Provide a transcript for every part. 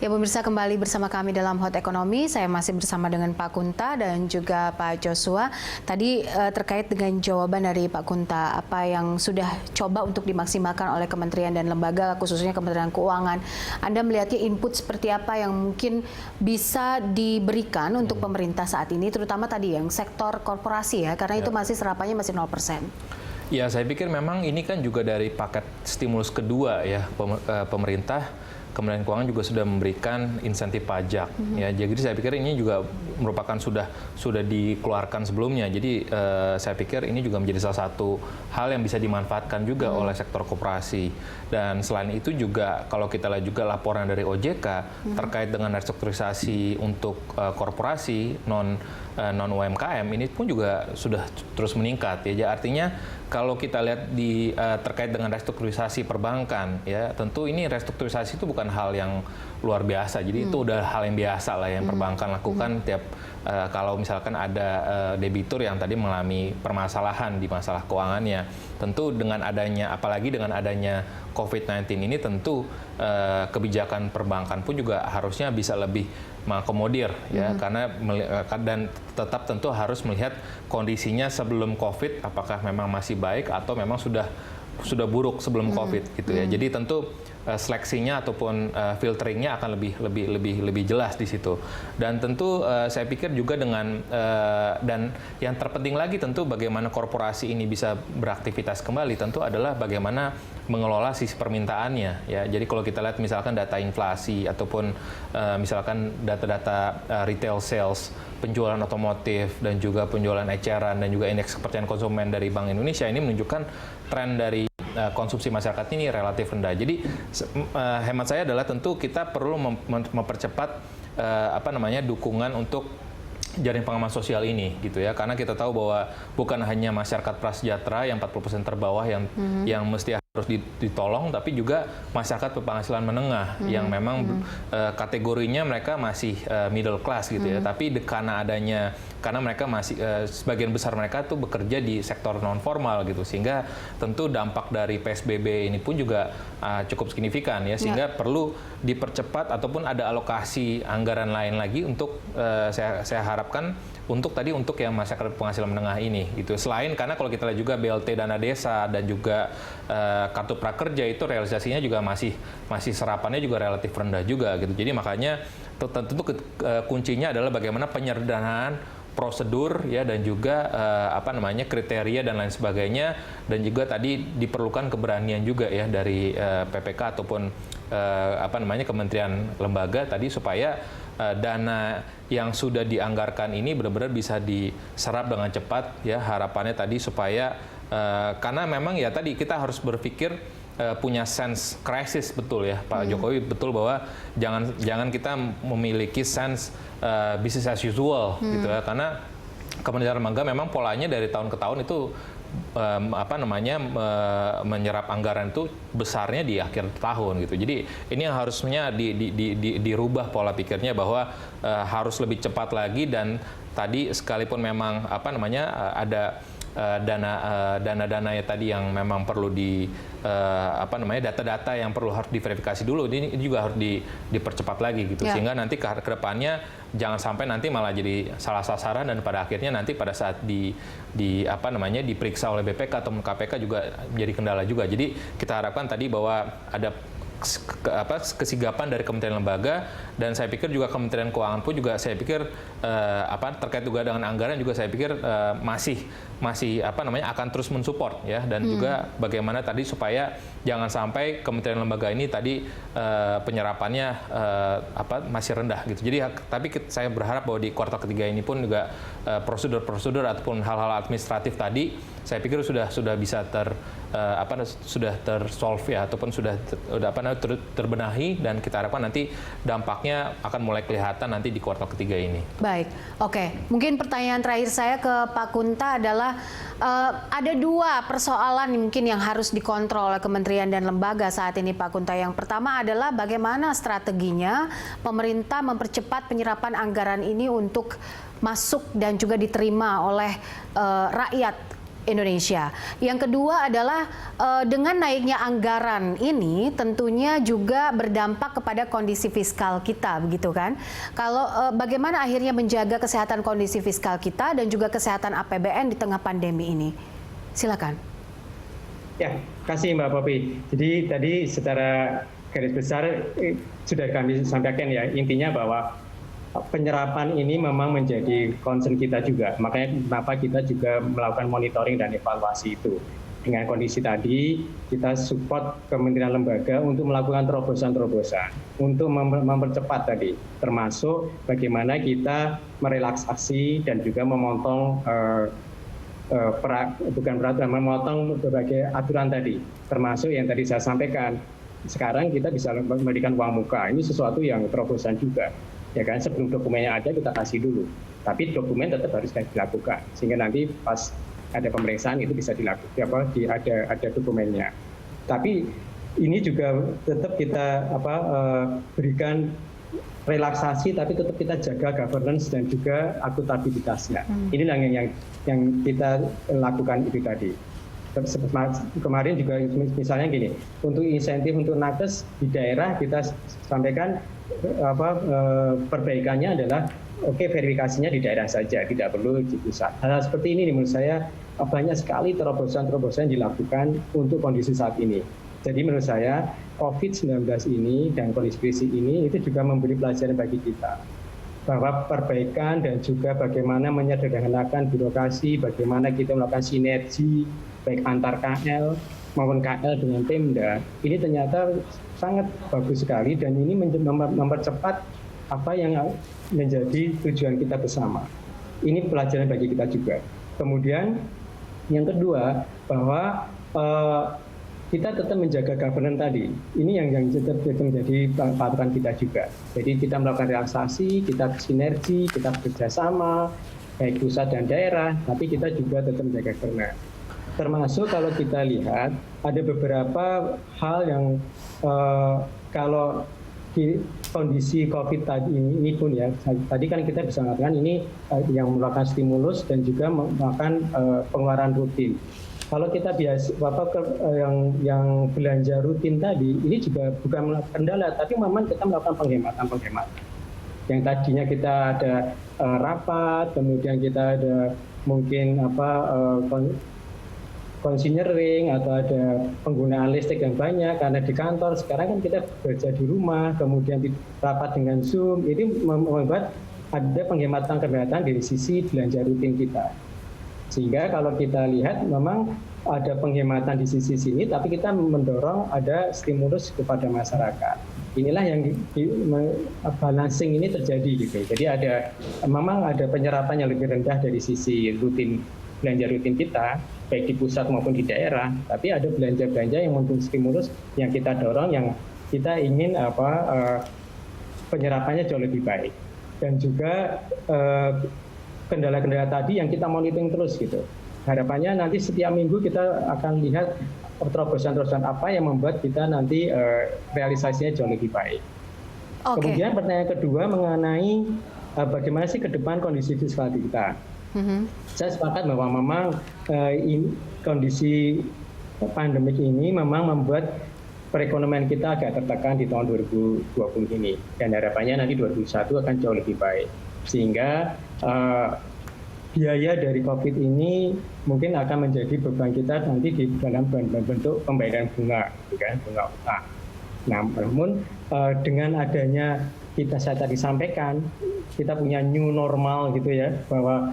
Ya pemirsa, kembali bersama kami dalam Hot Ekonomi. Saya masih bersama dengan Pak Kunta dan juga Pak Joshua. Tadi terkait dengan jawaban dari Pak Kunta, apa yang sudah coba untuk dimaksimalkan oleh kementerian dan lembaga, khususnya Kementerian Keuangan. Anda melihatnya input seperti apa yang mungkin bisa diberikan untuk pemerintah saat ini, terutama tadi yang sektor korporasi ya, karena itu masih serapannya masih 0%. Ya, saya pikir memang ini kan juga dari paket stimulus kedua ya, pemerintah. Kementerian Keuangan juga sudah memberikan insentif pajak, ya. Jadi saya pikir ini juga merupakan sudah dikeluarkan sebelumnya. Jadi saya pikir ini juga menjadi salah satu hal yang bisa dimanfaatkan juga oleh sektor koperasi. Dan selain itu juga kalau kita lihat juga laporan dari OJK terkait dengan restrukturisasi untuk korporasi non UMKM ini pun juga sudah terus meningkat, ya. Artinya kalau kita lihat di terkait dengan restrukturisasi perbankan, ya tentu ini restrukturisasi itu bukan hal yang luar biasa. Jadi itu udah hal yang biasa lah yang perbankan lakukan tiap kalau misalkan ada debitur yang tadi mengalami permasalahan di masalah keuangannya. Tentu dengan adanya, apalagi dengan adanya COVID-19 ini tentu kebijakan perbankan pun juga harusnya bisa lebih mengakomodir, ya, karena dan tetap tentu harus melihat kondisinya sebelum COVID, apakah memang masih baik atau memang sudah buruk sebelum COVID gitu ya. Jadi tentu seleksinya ataupun filteringnya akan lebih jelas di situ. Dan tentu saya pikir juga dengan dan yang terpenting lagi tentu bagaimana korporasi ini bisa beraktivitas kembali tentu adalah bagaimana mengelola sisi permintaannya, ya. Jadi kalau kita lihat misalkan data inflasi ataupun misalkan data-data retail sales, penjualan otomotif dan juga penjualan eceran dan juga indeks kepercayaan konsumen dari Bank Indonesia ini menunjukkan tren dari konsumsi masyarakat ini relatif rendah. Jadi hemat saya adalah tentu kita perlu mempercepat dukungan untuk jaring pengaman sosial ini gitu ya, karena kita tahu bahwa bukan hanya masyarakat prasejahtera yang 40% terbawah yang mesti harus ditolong, tapi juga masyarakat berpenghasilan menengah yang memang kategorinya mereka masih middle class gitu ya, tapi karena mereka masih sebagian besar mereka tuh bekerja di sektor non formal gitu, sehingga tentu dampak dari PSBB ini pun juga cukup signifikan ya, sehingga perlu dipercepat ataupun ada alokasi anggaran lain lagi untuk saya harapkan untuk yang masyarakat penghasilan menengah ini gitu. Selain karena kalau kita lihat juga BLT dana desa dan juga kartu prakerja itu realisasinya juga masih serapannya juga relatif rendah juga gitu. Jadi makanya tentu kuncinya adalah bagaimana penyederhanaan prosedur ya, dan juga kriteria dan lain sebagainya, dan juga tadi diperlukan keberanian juga ya dari PPK ataupun kementerian lembaga tadi supaya dana yang sudah dianggarkan ini benar-benar bisa diserap dengan cepat ya, harapannya tadi supaya karena memang ya tadi kita harus berpikir punya sense krisis betul ya Pak Jokowi, betul bahwa jangan kita memiliki sense business as usual gitu ya, karena Kementerian Lembaga memang polanya dari tahun ke tahun itu menyerap anggaran itu besarnya di akhir tahun gitu. Jadi ini yang harusnya dirubah pola pikirnya bahwa harus lebih cepat lagi, dan tadi sekalipun memang ada dana-dana ya tadi yang memang perlu data-data yang perlu harus diverifikasi dulu, ini juga harus dipercepat lagi gitu, sehingga nanti ke depannya jangan sampai nanti malah jadi salah sasaran dan pada akhirnya nanti pada saat diperiksa oleh BPK atau KPK juga menjadi kendala juga. Jadi kita harapkan tadi bahwa ada kesigapan dari kementerian lembaga, dan saya pikir juga Kementerian Keuangan pun juga saya pikir terkait juga dengan anggaran juga saya pikir masih akan terus mensupport ya, dan juga bagaimana tadi supaya jangan sampai kementerian lembaga ini tadi penyerapannya masih rendah gitu. Jadi tapi saya berharap bahwa di kuartal ketiga ini pun juga prosedur-prosedur ataupun hal-hal administratif tadi saya pikir sudah bisa sudah tersolve ya, ataupun sudah terbenahi, dan kita harapkan nanti dampaknya akan mulai kelihatan nanti di kuartal ketiga ini. Baik, oke. Mungkin pertanyaan terakhir saya ke Pak Kunta adalah ada dua persoalan mungkin yang harus dikontrol oleh kementerian dan lembaga saat ini, Pak Kunta. Yang pertama adalah bagaimana strateginya pemerintah mempercepat penyerapan anggaran ini untuk masuk dan juga diterima oleh rakyat Indonesia. Yang kedua adalah dengan naiknya anggaran ini tentunya juga berdampak kepada kondisi fiskal kita, begitu kan? Kalau bagaimana akhirnya menjaga kesehatan kondisi fiskal kita dan juga kesehatan APBN di tengah pandemi ini? Silakan. Ya, kasih Mbak Popi. Jadi tadi secara garis besar sudah kami sampaikan ya, intinya bahwa penyerapan ini memang menjadi concern kita juga. Makanya kenapa kita juga melakukan monitoring dan evaluasi itu. Dengan kondisi tadi, kita support kementerian lembaga untuk melakukan terobosan-terobosan, untuk mempercepat tadi, termasuk bagaimana kita merelaksasi dan juga memotong memotong berbagai aturan tadi, termasuk yang tadi saya sampaikan. Sekarang kita bisa memberikan uang muka, ini sesuatu yang terobosan juga. Ya kan, sebelum dokumennya ada kita kasih dulu, tapi dokumen tetap harus dilakukan sehingga nanti pas ada pemeriksaan itu bisa dilakukan, ada dokumennya. Tapi ini juga tetap kita berikan relaksasi, tapi tetap kita jaga governance dan juga akuntabilitasnya. Inilah yang kita lakukan itu tadi. Kemarin juga misalnya gini, untuk insentif untuk nakes di daerah kita sampaikan perbaikannya adalah verifikasinya di daerah saja, tidak perlu di pusat. Hal seperti ini menurut saya banyak sekali terobosan-terobosan dilakukan untuk kondisi saat ini. Jadi menurut saya COVID-19 ini dan kondisi krisis ini itu juga memberi pelajaran bagi kita bahwa perbaikan dan juga bagaimana menyederhanakan birokrasi, bagaimana kita melakukan sinergi baik antar KL maupun KL dengan Pemda, ini ternyata sangat bagus sekali dan ini mempercepat apa yang menjadi tujuan kita bersama. Ini pelajaran bagi kita juga. Kemudian yang kedua, bahwa kita tetap menjaga governance tadi. Ini yang tetap menjadi patokan kita juga. Jadi kita melakukan relaksasi, kita sinergi, kita bekerjasama, baik pusat dan daerah, tapi kita juga tetap menjaga governance. Termasuk kalau kita lihat ada beberapa hal yang kalau di kondisi COVID tadi ini pun ya, tadi kan kita bisa mengatakan ini yang melakukan stimulus dan juga melakukan pengeluaran rutin. Kalau kita yang belanja rutin tadi, ini juga bukan kendala, tapi memang kita melakukan penghematan. Yang tadinya kita ada rapat, kemudian kita ada mungkin consignering atau ada penggunaan listrik yang banyak karena di kantor. Sekarang kan kita bekerja di rumah, kemudian rapat dengan Zoom, ini membuat ada penghematan dari sisi belanja rutin kita. Sehingga kalau kita lihat memang ada penghematan di sisi sini, tapi kita mendorong ada stimulus kepada masyarakat. Inilah yang balancing ini terjadi gitu. Jadi memang ada penyerapan yang lebih rendah dari sisi belanja rutin kita, baik di pusat maupun di daerah, tapi ada belanja-belanja yang untuk stimulus yang kita dorong, yang kita ingin penyerapannya jauh lebih baik. Dan juga kendala-kendala tadi yang kita monitoring terus gitu. Harapannya nanti setiap minggu kita akan lihat terobosan-terobosan apa yang membuat kita nanti realisasinya jauh lebih baik. Okay. Kemudian pertanyaan kedua mengenai bagaimana sih ke depan kondisi fiskal kita. Saya sepakat bahwa memang kondisi pandemik ini memang membuat perekonomian kita agak tertekan di tahun 2020 ini. Dan harapannya nanti 2021 akan jauh lebih baik. Sehingga biaya dari COVID ini mungkin akan menjadi beban kita nanti di dalam bentuk pembayaran bunga, bunga utang. Nah, namun dengan adanya saya tadi sampaikan, kita punya new normal gitu ya, bahwa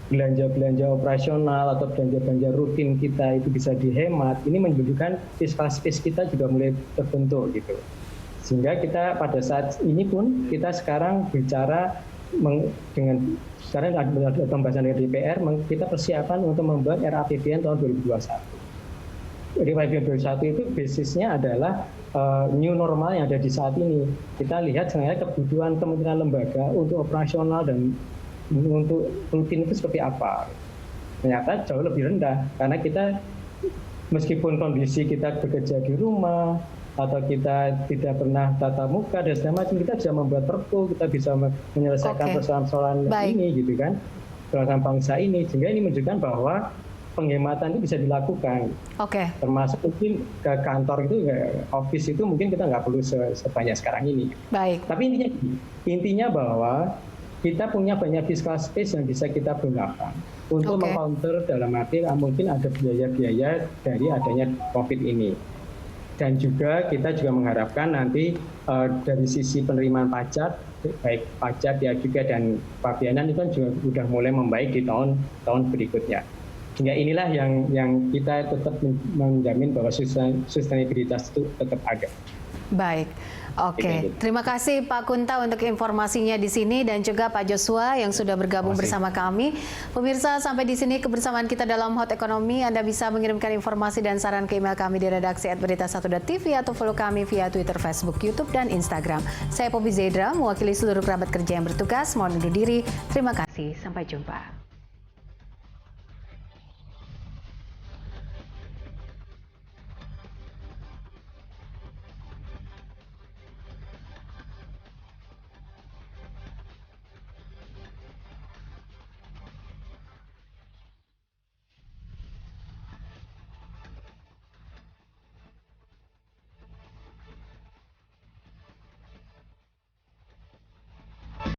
belanja-belanja operasional atau belanja-belanja rutin kita itu bisa dihemat, ini menunjukkan fiskal space kita juga mulai terbentuk gitu. Sehingga kita pada saat ini pun kita sekarang bicara dengan sekarang ada pembahasan dari DPR, kita persiapan untuk membuat RAPBN tahun 2021. RAPBN 2021 itu basisnya adalah new normal yang ada di saat ini. Kita lihat sebenarnya kebutuhan kementerian lembaga untuk operasional dan untuk rutin itu seperti apa. Ternyata jauh lebih rendah karena kita meskipun kondisi kita bekerja di rumah atau kita tidak pernah tatap muka dan segala macam, kita bisa membuat perpu, kita bisa menyelesaikan persoalan-persoalan ini gitu kan, persoalan bangsa ini. Sehingga ini menunjukkan bahwa penghematan itu bisa dilakukan. Oke. Termasuk mungkin ke kantor itu, office itu mungkin kita nggak perlu sebanyak sekarang ini. Baik. Tapi intinya bahwa kita punya banyak fiscal space yang bisa kita gunakan untuk meng-counter dalam arti mungkin ada biaya-biaya dari adanya COVID ini. Dan juga kita juga mengharapkan nanti dari sisi penerimaan pajak, baik pajak ya juga dan pabeanan itu kan juga sudah mulai membaik di tahun berikutnya. Sehingga inilah yang kita tetap menjamin bahwa sustainabilitas itu tetap ada. Baik, oke. Terima kasih Pak Kunta untuk informasinya di sini dan juga Pak Joshua yang sudah bergabung bersama kami. Pemirsa, sampai di sini kebersamaan kita dalam Hot Ekonomi. Anda bisa mengirimkan informasi dan saran ke email kami di redaksi @berita1.tv atau follow kami via Twitter, Facebook, YouTube, dan Instagram. Saya Poppy Zaidra, mewakili seluruh kerabat kerja yang bertugas. Mohon undur diri. Terima kasih. Sampai jumpa.